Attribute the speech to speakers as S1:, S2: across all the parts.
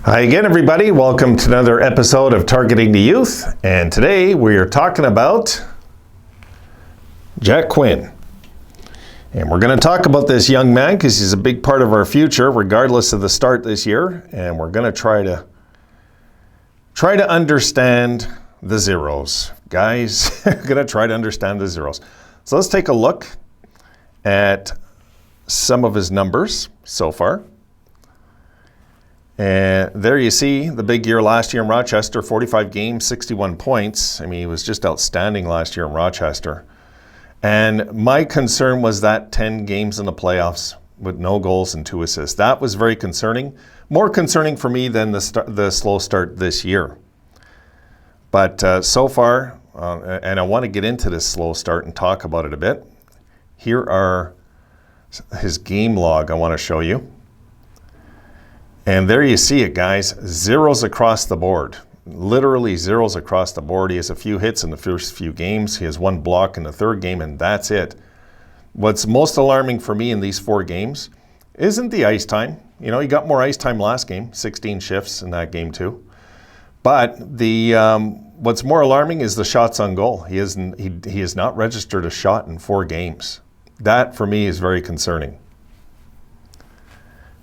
S1: Hi again, everybody. Welcome to another episode of Targeting the Youth. And today we are talking about Jack Quinn. And we're going to talk about this young man because he's a big part of our future, regardless of the start this year. And we're going to try to understand the zeros. Guys, we're going to try to understand the zeros. So let's take a look at some of his numbers so far. And there you see the big year last year in Rochester, 45 games, 61 points. I mean, he was just outstanding last year in Rochester. And my concern was that 10 games in the playoffs with no goals and 2 assists. That was very concerning. More concerning for me than the slow start this year. But so far, and I want to get into this slow start and talk about it a bit. Here are his game log I want to show you. And there you see it, guys. Zeros across the board. Literally zeros across the board. He has a few hits in the first few games. He has 1 block in the third game, and that's it. What's most alarming for me in these 4 games isn't the ice time. You know, he got more ice time last game, 16 shifts in that game too. But the what's more alarming is the shots on goal. He has not registered a shot in 4 games. That, for me, is very concerning.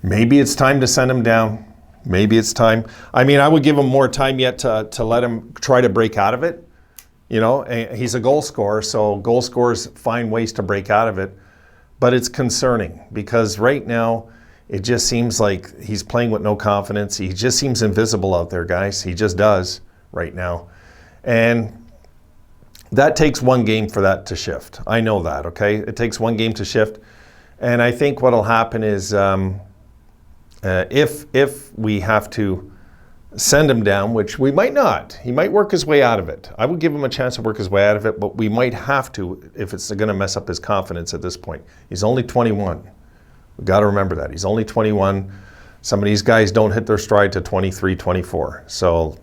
S1: Maybe it's time to send him down. Maybe it's time. I mean, I would give him more time yet to let him try to break out of it. You know, he's a goal scorer, so goal scorers find ways to break out of it. But it's concerning because right now it just seems like he's playing with no confidence. He just seems invisible out there, guys. He just does right now. And that takes 1 game for that to shift. I know that, okay? It takes 1 game to shift. And I think what'll happen is if we have to send him down, which we might not, he might work his way out of it. I would give him a chance to work his way out of it, but we might have to if it's going to mess up his confidence at this point. He's only 21. We've got to remember that. He's only 21. Some of these guys don't hit their stride to 23, 24. So,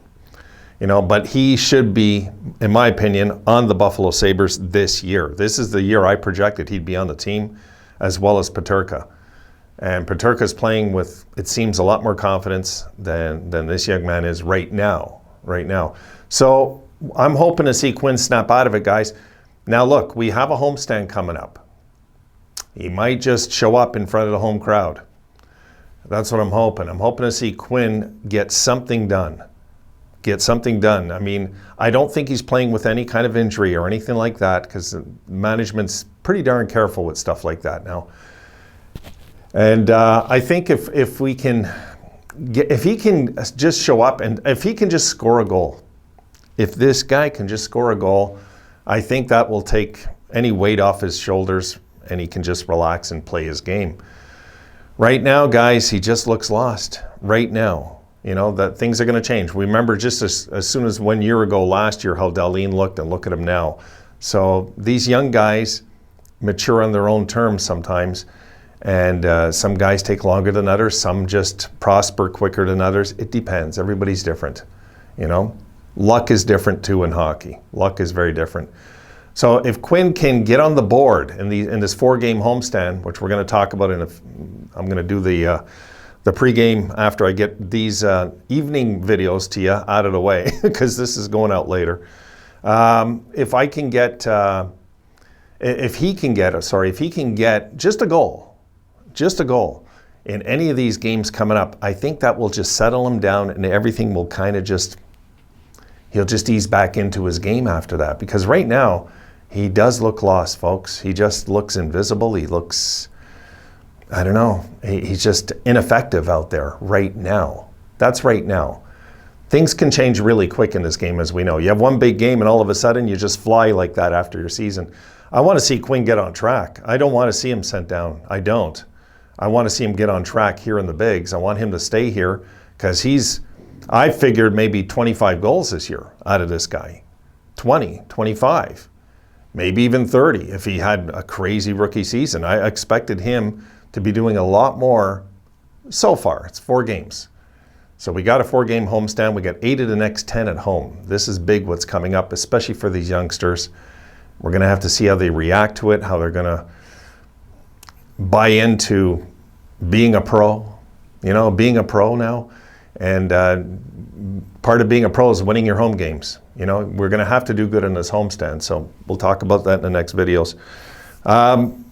S1: you know, but he should be, in my opinion, on the Buffalo Sabres this year. This is the year I projected he'd be on the team, as well as Peterka. And Peterka's playing with, it seems, a lot more confidence than this young man is right now. So I'm hoping to see Quinn snap out of it, guys. Now look, we have a homestand coming up. He might just show up in front of the home crowd. That's what I'm hoping. I'm hoping to see Quinn get something done. I mean, I don't think he's playing with any kind of injury or anything like that because management's pretty darn careful with stuff like that now. And I think if he can just show up and if he can just score a goal, if this guy can just score a goal, I think that will take any weight off his shoulders and he can just relax and play his game. Right now, guys, he just looks lost. Right now, you know, that things are going to change. Remember just as soon as 1 year ago, last year, how Darlene looked, and look at him now. So these young guys mature on their own terms sometimes. And some guys take longer than others. Some just prosper quicker than others. It depends. Everybody's different, you know. Luck is different too in hockey. Luck is very different. So if Quinn can get on the board in this 4-game homestand, which we're going to talk about I'm going to do the pregame after I get these evening videos to you out of the way because this is going out later. If he can get just a goal in any of these games coming up, I think that will just settle him down and everything will kind of he'll just ease back into his game after that. Because right now, he does look lost, folks. He just looks invisible. He looks, I don't know, he's just ineffective out there right now. That's right now. Things can change really quick in this game, as we know. You have 1 big game and all of a sudden you just fly like that after your season. I want to see Quinn get on track. I don't want to see him sent down. I don't. I want to see him get on track here in the bigs. I want him to stay here because I figured maybe 25 goals this year out of this guy. 20, 25, maybe even 30 if he had a crazy rookie season. I expected him to be doing a lot more so far. It's 4 games. So we got a 4-game homestand. We got 8 of the next 10 at home. This is big what's coming up, especially for these youngsters. We're going to have to see how they react to it, how they're going to buy into being a pro. You know, being a pro now, And part of being a pro is winning your home games. You know, we're going to have to do good in this homestand. So we'll talk about that in the next videos.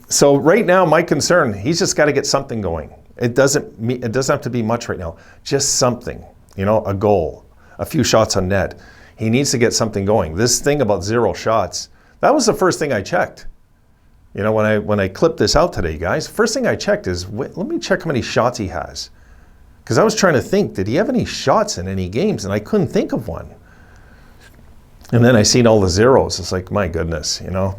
S1: So right now, my concern, he's just got to get something going. It doesn't have to be much right now. Just something, you know, a goal, a few shots on net. He needs to get something going. This thing about 0 shots, that was the first thing I checked. You know, when I clipped this out today, guys, first thing I checked is, wait, let me check how many shots he has. Because I was trying to think, did he have any shots in any games? And I couldn't think of one. And then I seen all the zeros. It's like, my goodness, you know.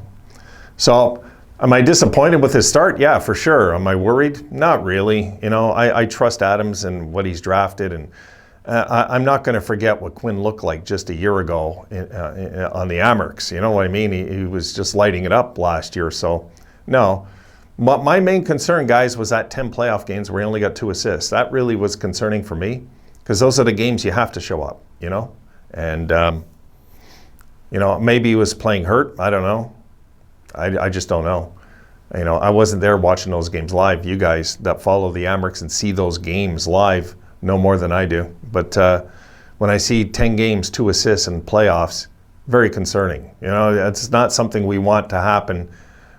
S1: So am I disappointed with his start? Yeah, for sure. Am I worried? Not really. You know, I trust Adams and what he's drafted. And I'm not going to forget what Quinn looked like just a year ago on the Amerks. You know what I mean? He was just lighting it up last year. So, no. But my main concern, guys, was that 10 playoff games where he only got 2 assists. That really was concerning for me because those are the games you have to show up, you know? And, you know, maybe he was playing hurt. I don't know. I just don't know. You know, I wasn't there watching those games live. You guys that follow the Amerks and see those games live know more than I do. But when I see 10 games, 2 assists in playoffs, very concerning. You know, it's not something we want to happen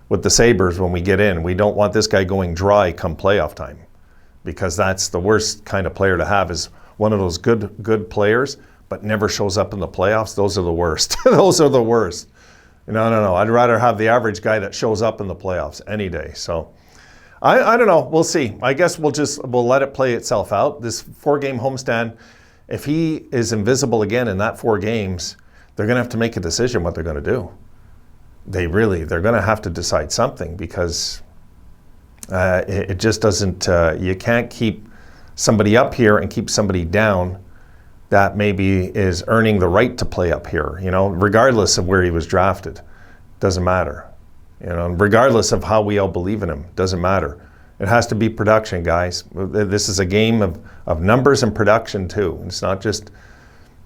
S1: with the Sabres when we get in. We don't want this guy going dry come playoff time, because that's the worst kind of player to have, is one of those good players but never shows up in the playoffs. Those are the worst. Those are the worst. No. I'd rather have the average guy that shows up in the playoffs any day. So I don't know. We'll see. I guess we'll let it play itself out. This 4-game homestand, if he is invisible again in that 4 games, they're going to have to make a decision what they're going to do. They're going to have to decide something, because it just doesn't, you can't keep somebody up here and keep somebody down that maybe is earning the right to play up here, you know, regardless of where he was drafted. Doesn't matter. You know, regardless of how we all believe in him, doesn't matter. It has to be production, guys. This is a game of numbers and production too. It's not just,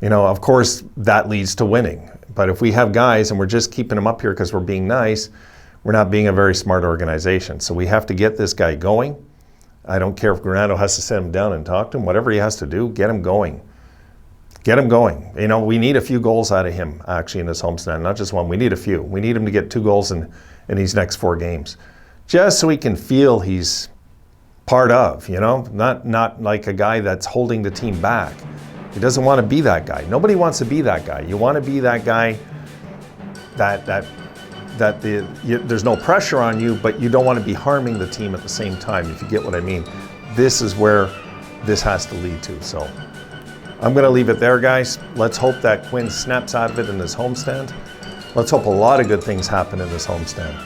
S1: you know, of course that leads to winning. But if we have guys and we're just keeping them up here because we're being nice, we're not being a very smart organization. So we have to get this guy going. I don't care if Granato has to sit him down and talk to him. Whatever he has to do, get him going. Get him going. You know, we need a few goals out of him, actually, in this homestand. Not just one. We need a few. We need him to get 2 goals in these next 4 games. Just so he can feel he's part of, you know? Not like a guy that's holding the team back. He doesn't want to be that guy. Nobody wants to be that guy. You want to be that guy there's no pressure on you, but you don't want to be harming the team at the same time, if you get what I mean. This is where this has to lead to. So I'm going to leave it there, guys. Let's hope that Quinn snaps out of it in this homestand. Let's hope a lot of good things happen in this homestand.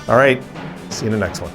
S1: All right, see you in the next one.